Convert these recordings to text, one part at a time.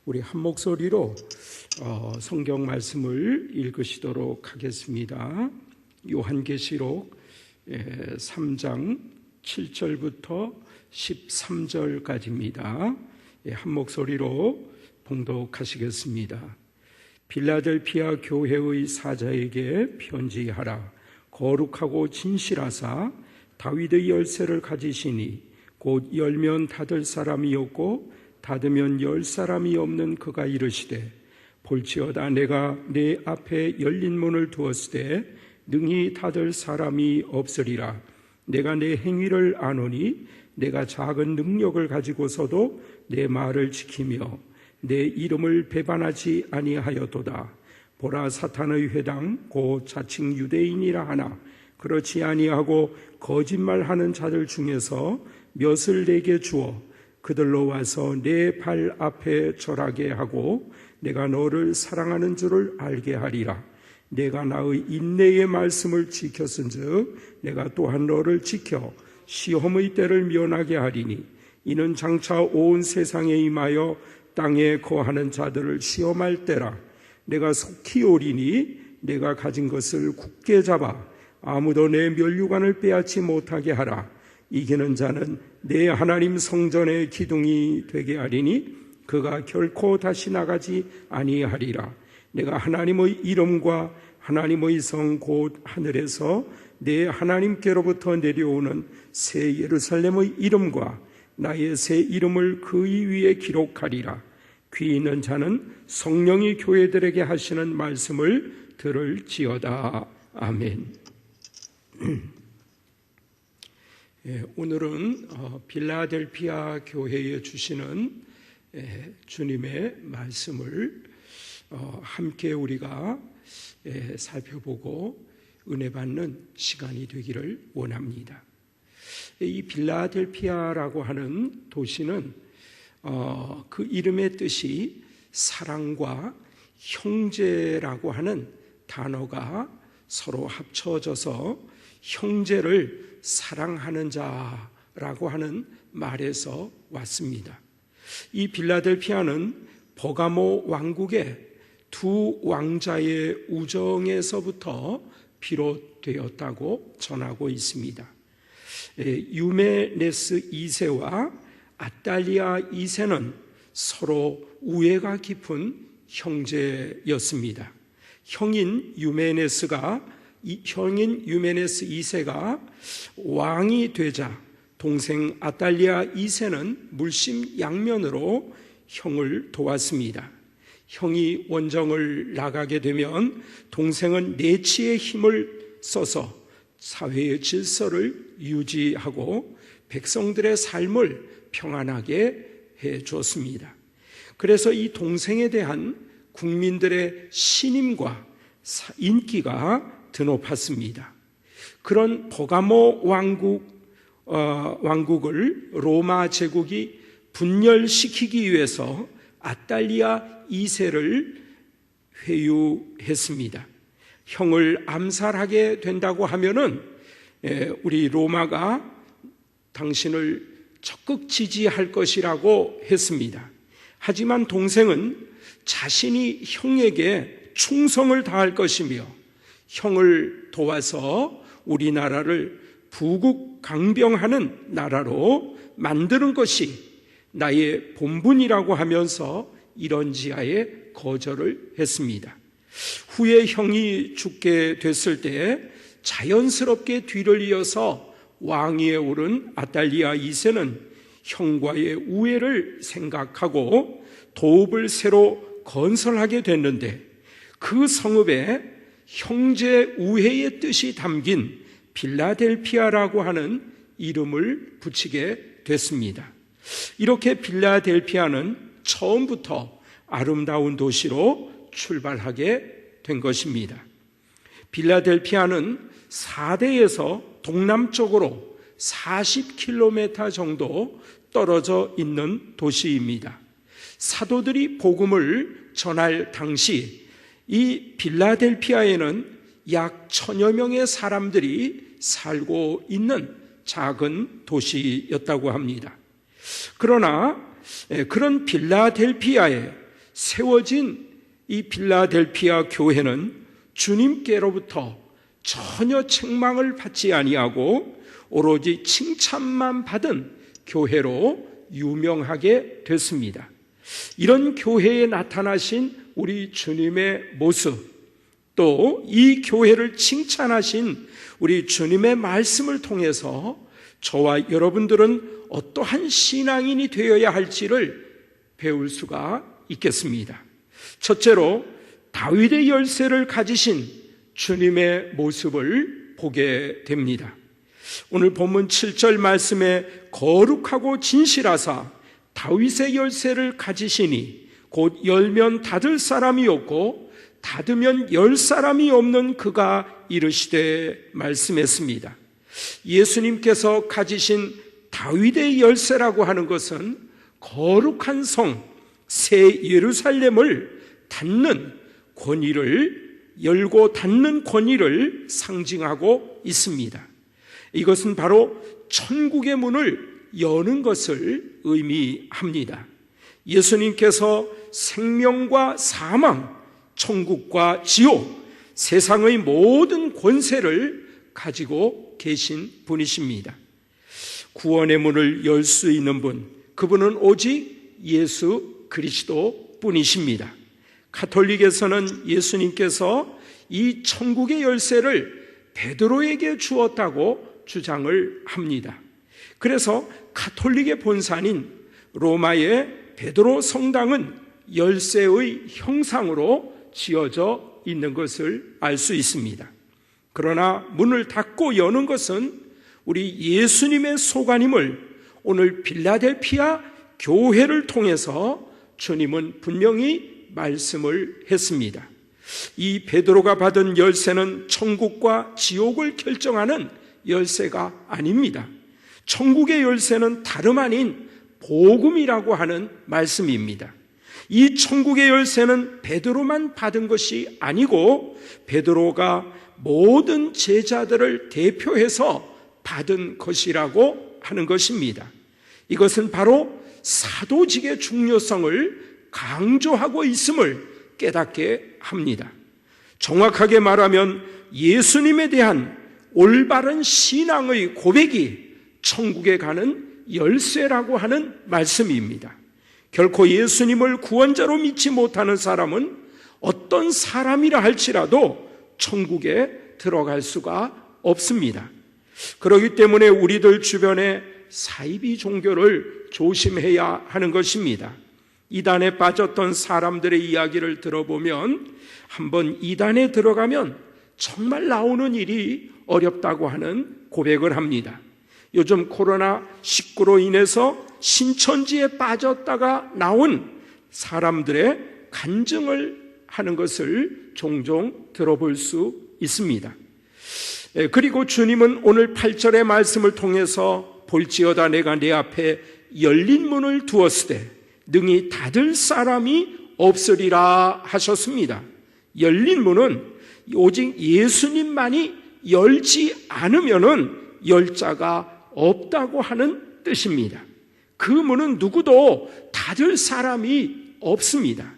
우리 한 목소리로 성경 말씀을 읽으시도록 하겠습니다. 요한계시록 3장 7절부터 13절까지입니다. 한 목소리로 봉독하시겠습니다. 빌라델피아 교회의 사자에게 편지하라. 거룩하고 진실하사 다윗의 열쇠를 가지시니 곧 열면 닫을 사람이 없고 닫으면 열 사람이 없는 그가 이르시되, 볼지어다 내가 내 앞에 열린 문을 두었으되 능히 닫을 사람이 없으리라. 내가 내 행위를 아노니 내가 작은 능력을 가지고서도 내 말을 지키며 내 이름을 배반하지 아니하였도다. 보라, 사탄의 회당 곧 자칭 유대인이라 하나 그렇지 아니하고 거짓말하는 자들 중에서 몇을 내게 주어 그들로 와서 내 발 앞에 절하게 하고 내가 너를 사랑하는 줄을 알게 하리라. 내가 나의 인내의 말씀을 지켰은즉 내가 또한 너를 지켜 시험의 때를 면하게 하리니 이는 장차 온 세상에 임하여 땅에 거하는 자들을 시험할 때라. 내가 속히 오리니 내가 가진 것을 굳게 잡아 아무도 내 면류관을 빼앗지 못하게 하라. 이기는 자는 내 하나님 성전의 기둥이 되게 하리니 그가 결코 다시 나가지 아니하리라. 내가 하나님의 이름과 하나님의 성 곧 하늘에서 내 하나님께로부터 내려오는 새 예루살렘의 이름과 나의 새 이름을 그 위에 기록하리라. 귀 있는 자는 성령이 교회들에게 하시는 말씀을 들을지어다. 아멘. 오늘은 빌라델피아 교회에 주시는 주님의 말씀을 함께 우리가 살펴보고 은혜 받는 시간이 되기를 원합니다. 이 빌라델피아라고 하는 도시는 그 이름의 뜻이 사랑과 형제라고 하는 단어가 서로 합쳐져서 형제를 사랑하는 자라고 하는 말에서 왔습니다. 이 빌라델피아는 버가모 왕국의 두 왕자의 우정에서부터 비롯되었다고 전하고 있습니다. 유메네스 2세와 아달리아 2세는 서로 우애가 깊은 형제였습니다. 형인 유메네스 2세가 왕이 되자 동생 아달리아 2세는 물심양면으로 형을 도왔습니다. 형이 원정을 나가게 되면 동생은 내치의 힘을 써서 사회의 질서를 유지하고 백성들의 삶을 평안하게 해줬습니다. 그래서 이 동생에 대한 국민들의 신임과 인기가 드높았습니다. 그런 버가모 왕국을 로마 제국이 분열시키기 위해서 아달리아 2세를 회유했습니다. 형을 암살하게 된다고 하면은 우리 로마가 당신을 적극 지지할 것이라고 했습니다. 하지만 동생은 자신이 형에게 충성을 다할 것이며 형을 도와서 우리나라를 부국강병하는 나라로 만드는 것이 나의 본분이라고 하면서 이런 지하에 거절을 했습니다. 후에 형이 죽게 됐을 때 자연스럽게 뒤를 이어서 왕위에 오른 아달리아 2세는 형과의 우애를 생각하고 도읍을 새로 건설하게 됐는데 그 성읍에 형제 우애의 뜻이 담긴 빌라델피아라고 하는 이름을 붙이게 됐습니다. 이렇게 빌라델피아는 처음부터 아름다운 도시로 출발하게 된 것입니다. 빌라델피아는 4대에서 동남쪽으로 40km 정도 떨어져 있는 도시입니다. 사도들이 복음을 전할 당시 이 빌라델피아에는 약 1000여 명의 사람들이 살고 있는 작은 도시였다고 합니다. 그러나 그런 빌라델피아에 세워진 이 빌라델피아 교회는 주님께로부터 전혀 책망을 받지 아니하고 오로지 칭찬만 받은 교회로 유명하게 됐습니다. 이런 교회에 나타나신 우리 주님의 모습, 또 이 교회를 칭찬하신 우리 주님의 말씀을 통해서 저와 여러분들은 어떠한 신앙인이 되어야 할지를 배울 수가 있겠습니다. 첫째로 다윗의 열쇠를 가지신 주님의 모습을 보게 됩니다. 오늘 본문 7절 말씀에 거룩하고 진실하사 다윗의 열쇠를 가지시니 곧 열면 닫을 사람이 없고 닫으면 열 사람이 없는 그가 이르시되 말씀했습니다. 예수님께서 가지신 다윗의 열쇠라고 하는 것은 거룩한 성, 새 예루살렘을 닫는 권위를, 열고 닫는 권위를 상징하고 있습니다. 이것은 바로 천국의 문을 여는 것을 의미합니다. 예수님께서 생명과 사망, 천국과 지옥, 세상의 모든 권세를 가지고 계신 분이십니다. 구원의 문을 열 수 있는 분, 그분은 오직 예수 그리스도 뿐이십니다. 가톨릭에서는 예수님께서 이 천국의 열쇠를 베드로에게 주었다고 주장을 합니다. 그래서 가톨릭의 본산인 로마의 베드로 성당은 열쇠의 형상으로 지어져 있는 것을 알 수 있습니다. 그러나 문을 닫고 여는 것은 우리 예수님의 소관임을 오늘 빌라델피아 교회를 통해서 주님은 분명히 말씀을 했습니다. 이 베드로가 받은 열쇠는 천국과 지옥을 결정하는 열쇠가 아닙니다. 천국의 열쇠는 다름 아닌 복음이라고 하는 말씀입니다. 이 천국의 열쇠는 베드로만 받은 것이 아니고 베드로가 모든 제자들을 대표해서 받은 것이라고 하는 것입니다. 이것은 바로 사도직의 중요성을 강조하고 있음을 깨닫게 합니다. 정확하게 말하면 예수님에 대한 올바른 신앙의 고백이 천국에 가는 열쇠라고 하는 말씀입니다. 결코 예수님을 구원자로 믿지 못하는 사람은 어떤 사람이라 할지라도 천국에 들어갈 수가 없습니다. 그렇기 때문에 우리들 주변에 사이비 종교를 조심해야 하는 것입니다. 이단에 빠졌던 사람들의 이야기를 들어보면 한번 이단에 들어가면 정말 나오는 일이 어렵다고 하는 고백을 합니다. 요즘 코로나19로 인해서 신천지에 빠졌다가 나온 사람들의 간증을 하는 것을 종종 들어볼 수 있습니다. 그리고 주님은 오늘 8절의 말씀을 통해서 볼지어다 내가 내 앞에 열린 문을 두었으되 능히 닫을 사람이 없으리라 하셨습니다. 열린 문은 오직 예수님만이 열지 않으면은 열 자가 없다고 하는 뜻입니다. 그 문은 누구도 닫을 사람이 없습니다.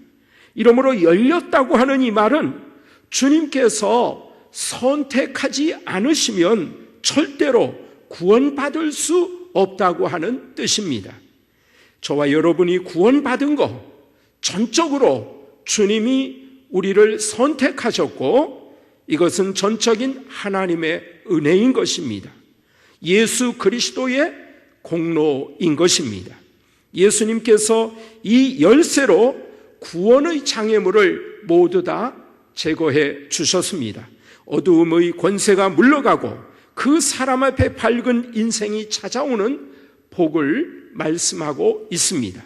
이러므로 열렸다고 하는 이 말은 주님께서 선택하지 않으시면 절대로 구원받을 수 없다고 하는 뜻입니다. 저와 여러분이 구원받은 것, 전적으로 주님이 우리를 선택하셨고 이것은 전적인 하나님의 은혜인 것입니다. 예수 그리스도의 공로인 것입니다. 예수님께서 이 열쇠로 구원의 장애물을 모두 다 제거해 주셨습니다. 어두움의 권세가 물러가고 그 사람 앞에 밝은 인생이 찾아오는 복을 말씀하고 있습니다.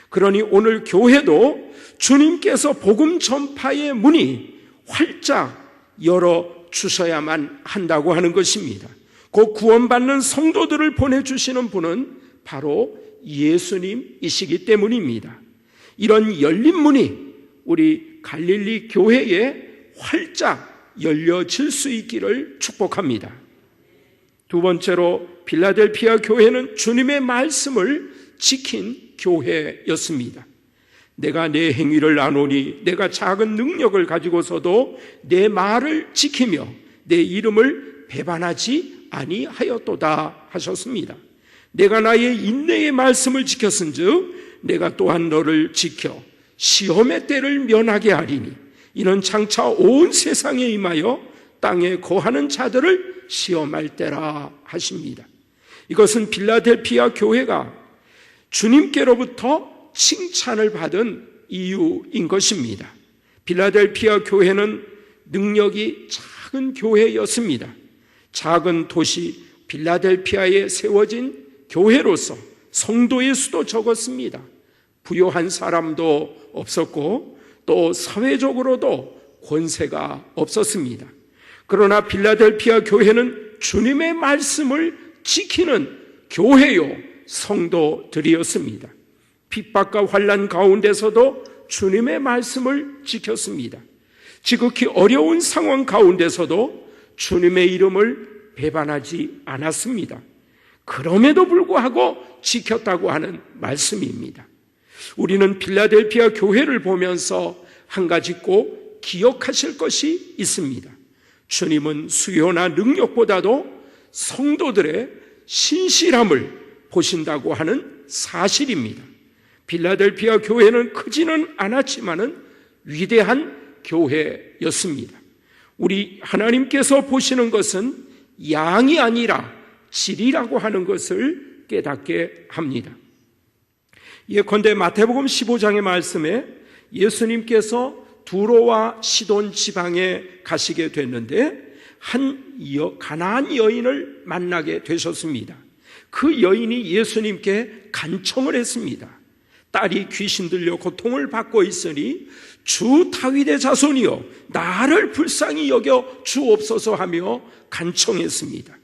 그러니 오늘 교회도 주님께서 복음 전파의 문이 활짝 열어주셔야만 한다고 하는 것입니다. 그 구원받는 성도들을 보내주시는 분은 바로 예수님이시기 때문입니다. 이런 열린 문이 우리 갈릴리 교회에 활짝 열려질 수 있기를 축복합니다. 두 번째로 빌라델피아 교회는 주님의 말씀을 지킨 교회였습니다. 내가 내 행위를 아노니 내가 작은 능력을 가지고서도 내 말을 지키며 내 이름을 배반하지 아니하였도다 하셨습니다. 내가 나의 인내의 말씀을 지켰은즉 내가 또한 너를 지켜 시험의 때를 면하게 하리니 이는 장차 온 세상에 임하여 땅에 거하는 자들을 시험할 때라 하십니다. 이것은 필라델피아 교회가 주님께로부터 칭찬을 받은 이유인 것입니다. 필라델피아 교회는 능력이 작은 교회였습니다. 작은 도시 필라델피아에 세워진 교회로서 성도의 수도 적었습니다. 부유한 사람도 없었고 또 사회적으로도 권세가 없었습니다. 그러나 필라델피아 교회는 주님의 말씀을 지키는 교회요 성도들이었습니다. 핍박과 환난 가운데서도 주님의 말씀을 지켰습니다. 지극히 어려운 상황 가운데서도 주님의 이름을 배반하지 않았습니다. 그럼에도 불구하고 지켰다고 하는 말씀입니다. 우리는 필라델피아 교회를 보면서 한 가지 꼭 기억하실 것이 있습니다. 주님은 수요나 능력보다도 성도들의 신실함을 보신다고 하는 사실입니다. 필라델피아 교회는 크지는 않았지만은 위대한 교회였습니다. 우리 하나님께서 보시는 것은 양이 아니라 질이라고 하는 것을 깨닫게 합니다. 예컨대 마태복음 15장의 말씀에 예수님께서 두로와 시돈 지방에 가시게 됐는데 한 가나안 여인을 만나게 되셨습니다. 그 여인이 예수님께 간청을 했습니다. 딸이 귀신 들려 고통을 받고 있으니 주 다윗의 자손이여 나를 불쌍히 여겨 주옵소서 하며 간청했습니다.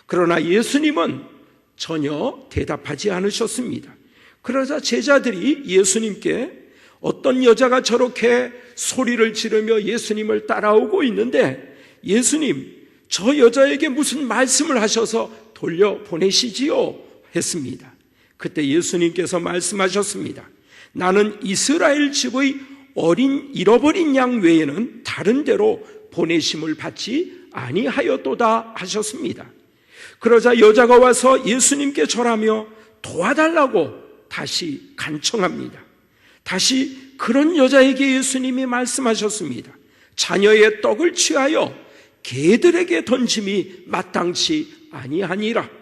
그러나 예수님은 전혀 대답하지 않으셨습니다. 그러자 제자들이 예수님께 어떤 여자가 저렇게 소리를 지르며 예수님을 따라오고 있는데 예수님 저 여자에게 무슨 말씀을 하셔서 돌려보내시지요? 했습니다. 그때 예수님께서 말씀하셨습니다. 나는 이스라엘 집의 잃어버린 양 외에는 다른 데로 보내심을 받지 아니하였도다 하셨습니다. 그러자 여자가 와서 예수님께 절하며 도와달라고 다시 간청합니다. 다시 그런 여자에게 예수님이 말씀하셨습니다. 자녀의 떡을 취하여 개들에게 던짐이 마땅치 아니하니라.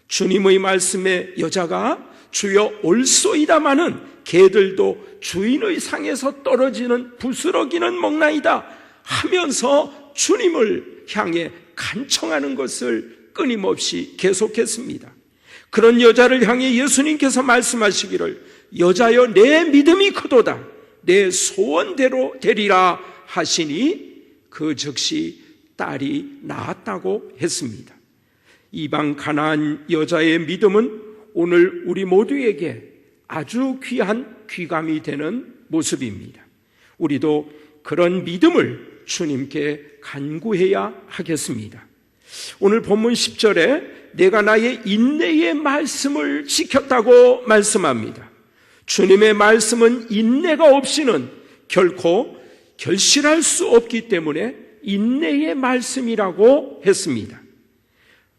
주님의 말씀에 여자가 주여 올소이다마는 개들도 주인의 상에서 떨어지는 부스러기는 먹나이다 하면서 주님을 향해 간청하는 것을 끊임없이 계속했습니다. 그런 여자를 향해 예수님께서 말씀하시기를 여자여 내 믿음이 크도다 내 소원대로 되리라 하시니 그 즉시 딸이 낳았다고 했습니다. 이방 가나안 여자의 믿음은 오늘 우리 모두에게 아주 귀한 귀감이 되는 모습입니다. 우리도 그런 믿음을 주님께 간구해야 하겠습니다. 오늘 본문 10절에 내가 나의 인내의 말씀을 지켰다고 말씀합니다. 주님의 말씀은 인내가 없이는 결코 결실할 수 없기 때문에 인내의 말씀이라고 했습니다.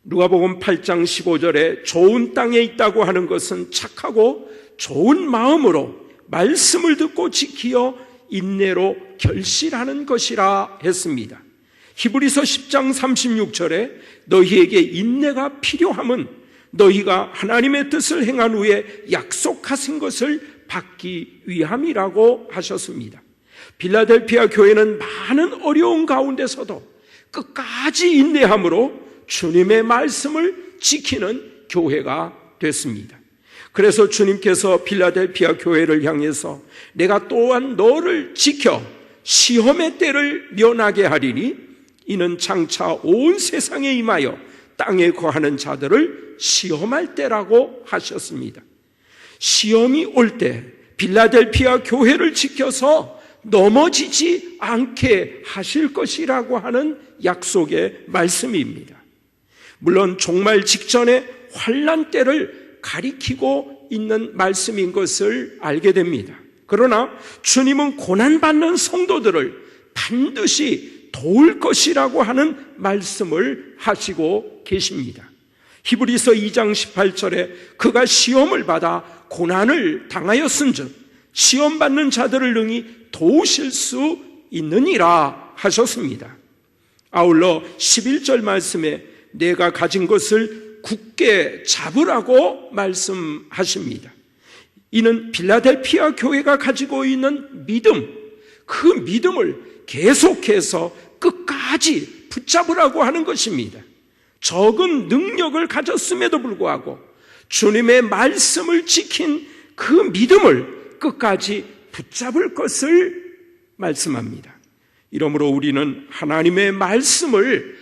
누가복음 8장 15절에 좋은 땅에 있다고 하는 것은 착하고 좋은 마음으로 말씀을 듣고 지키어 인내로 결실하는 것이라 했습니다. 히브리서 10장 36절에 너희에게 인내가 필요함은 너희가 하나님의 뜻을 행한 후에 약속하신 것을 받기 위함이라고 하셨습니다. 필라델피아 교회는 많은 어려움 가운데서도 끝까지 인내함으로 주님의 말씀을 지키는 교회가 됐습니다. 그래서 주님께서 필라델피아 교회를 향해서 내가 또한 너를 지켜 시험의 때를 면하게 하리니 이는 장차 온 세상에 임하여 땅에 거하는 자들을 시험할 때라고 하셨습니다. 시험이 올 때 필라델피아 교회를 지켜서 넘어지지 않게 하실 것이라고 하는 약속의 말씀입니다. 물론 종말 직전에 환난 때를 가리키고 있는 말씀인 것을 알게 됩니다. 그러나 주님은 고난받는 성도들을 반드시 도울 것이라고 하는 말씀을 하시고 계십니다. 히브리서 2장 18절에 그가 시험을 받아 고난을 당하였은즉 시험받는 자들을 능히 도우실 수 있느니라 하셨습니다. 아울러 11절 말씀에 내가 가진 것을 굳게 잡으라고 말씀하십니다. 이는 빌라델피아 교회가 가지고 있는 믿음, 그 믿음을 계속해서 끝까지 붙잡으라고 하는 것입니다. 적은 능력을 가졌음에도 불구하고 주님의 말씀을 지킨 그 믿음을 끝까지 붙잡을 것을 말씀합니다. 이러므로 우리는 하나님의 말씀을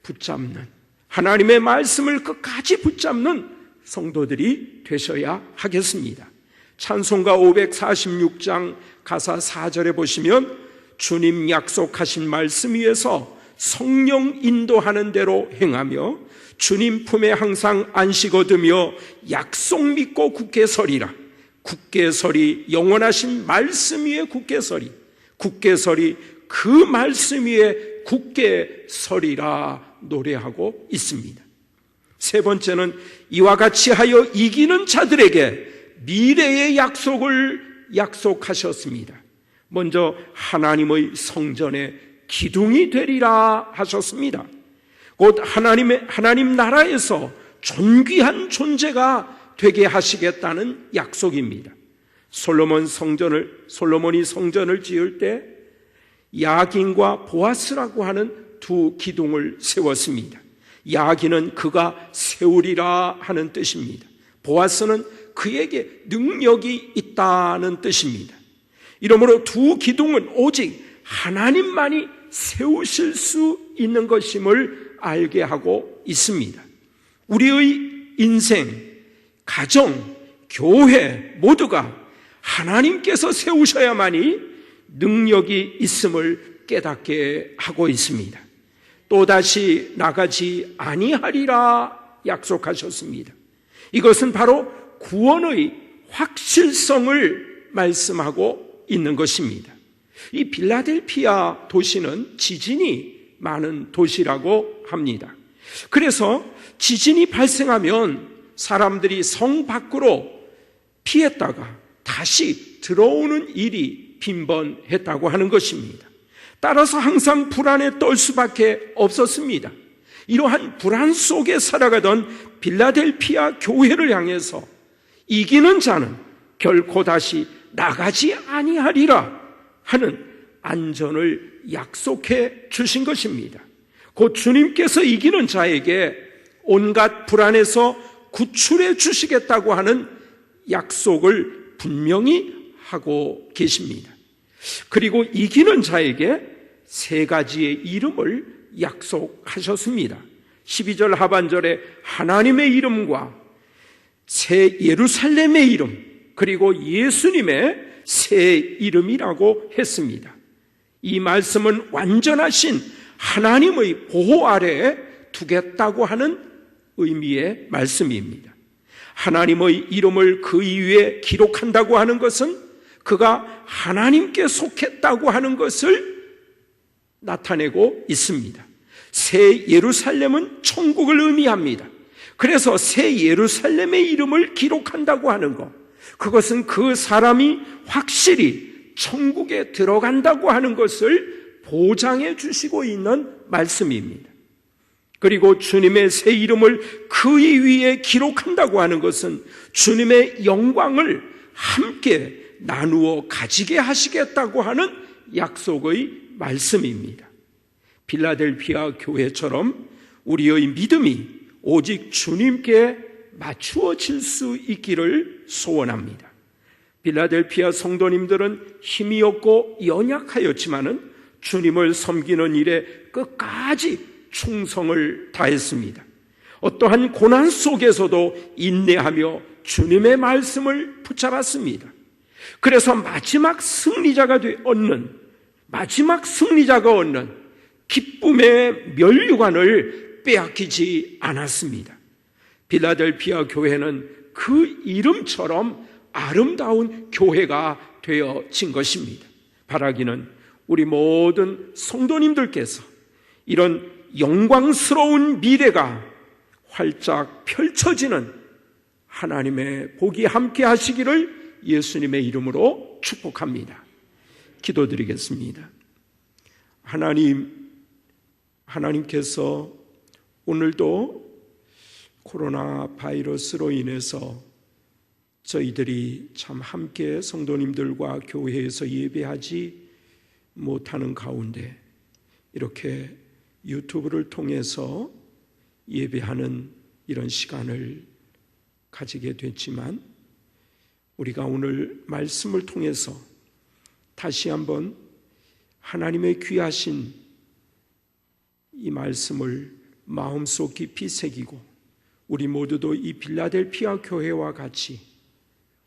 붙잡는, 하나님의 말씀을 끝까지 붙잡는 성도들이 되셔야 하겠습니다. 찬송가 546장 가사 4절에 보시면 주님 약속하신 말씀 위에서 성령 인도하는 대로 행하며 주님 품에 항상 안식 얻으며 약속 믿고 굳게 서리라. 굳게 서리, 영원하신 말씀 위에 굳게 서리, 굳게 서리, 그 말씀 위에 굳게 서리라 노래하고 있습니다. 세 번째는 이와 같이 하여 이기는 자들에게 미래의 약속을 약속하셨습니다. 먼저 하나님의 성전에 기둥이 되리라 하셨습니다. 곧 하나님 나라에서 존귀한 존재가 되게 하시겠다는 약속입니다. 솔로몬이 성전을 지을 때 야긴과 보아스라고 하는 두 기둥을 세웠습니다. 야긴은 그가 세우리라 하는 뜻입니다. 보아스는 그에게 능력이 있다는 뜻입니다. 이러므로 두 기둥은 오직 하나님만이 세우실 수 있는 것임을 알게 하고 있습니다. 우리의 인생, 가정, 교회 모두가 하나님께서 세우셔야만이 능력이 있음을 깨닫게 하고 있습니다. 또다시 나가지 아니하리라 약속하셨습니다. 이것은 바로 구원의 확실성을 말씀하고 있는 것입니다. 이 빌라델피아 도시는 지진이 많은 도시라고 합니다. 그래서 지진이 발생하면 사람들이 성 밖으로 피했다가 다시 들어오는 일이 빈번했다고 하는 것입니다. 따라서 항상 불안에 떨 수밖에 없었습니다. 이러한 불안 속에 살아가던 빌라델피아 교회를 향해서 이기는 자는 결코 다시 나가지 아니하리라 하는 안전을 약속해 주신 것입니다. 곧 주님께서 이기는 자에게 온갖 불안에서 구출해 주시겠다고 하는 약속을 분명히 하고 계십니다. 그리고 이기는 자에게 세 가지의 이름을 약속하셨습니다. 12절 하반절에 하나님의 이름과 새 예루살렘의 이름, 그리고 예수님의 새 이름이라고 했습니다. 이 말씀은 완전하신 하나님의 보호 아래에 두겠다고 하는 의미의 말씀입니다. 하나님의 이름을 그 위에 기록한다고 하는 것은 그가 하나님께 속했다고 하는 것을 나타내고 있습니다. 새 예루살렘은 천국을 의미합니다. 그래서 새 예루살렘의 이름을 기록한다고 하는 것, 그것은 그 사람이 확실히 천국에 들어간다고 하는 것을 보장해 주시고 있는 말씀입니다. 그리고 주님의 새 이름을 그 위에 기록한다고 하는 것은 주님의 영광을 함께 나누어 가지게 하시겠다고 하는 약속의 말씀입니다. 빌라델피아 교회처럼 우리의 믿음이 오직 주님께 맞추어질 수 있기를 소원합니다. 빌라델피아 성도님들은 힘이 없고 연약하였지만은 주님을 섬기는 일에 끝까지 충성을 다했습니다. 어떠한 고난 속에서도 인내하며 주님의 말씀을 붙잡았습니다. 그래서 마지막 승리자가 얻는 기쁨의 면류관을 빼앗기지 않았습니다. 빌라델피아 교회는 그 이름처럼 아름다운 교회가 되어진 것입니다. 바라기는 우리 모든 성도님들께서 이런 영광스러운 미래가 활짝 펼쳐지는 하나님의 복이 함께 하시기를 예수님의 이름으로 축복합니다. 기도드리겠습니다. 하나님께서 오늘도 코로나 바이러스로 인해서 저희들이 참 함께 성도님들과 교회에서 예배하지 못하는 가운데 이렇게 유튜브를 통해서 예배하는 이런 시간을 가지게 됐지만, 우리가 오늘 말씀을 통해서 다시 한번 하나님의 귀하신 이 말씀을 마음속 깊이 새기고 우리 모두도 이 빌라델피아 교회와 같이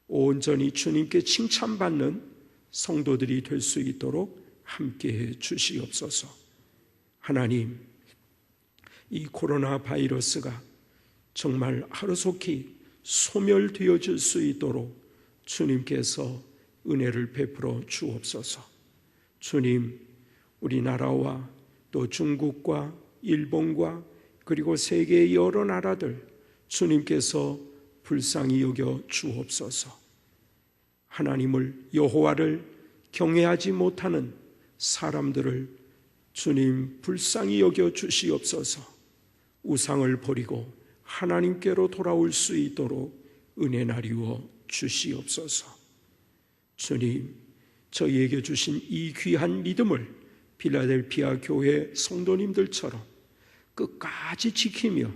온전히 주님께 칭찬받는 성도들이 될 수 있도록 함께해 주시옵소서. 하나님, 이 코로나 바이러스가 정말 하루속히 소멸되어질 수 있도록 주님께서 은혜를 베풀어 주옵소서. 주님, 우리나라와 또 중국과 일본과 그리고 세계의 여러 나라들 주님께서 불쌍히 여겨 주옵소서. 하나님을, 여호와를 경외하지 못하는 사람들을 주님 불쌍히 여겨 주시옵소서. 우상을 버리고 하나님께로 돌아올 수 있도록 은혜 나리워 주시옵소서. 주님, 저희에게 주신 이 귀한 믿음을 빌라델피아 교회 성도님들처럼 끝까지 지키며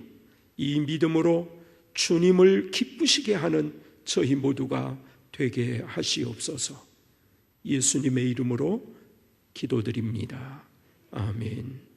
이 믿음으로 주님을 기쁘시게 하는 저희 모두가 되게 하시옵소서. 예수님의 이름으로 기도드립니다. 아멘.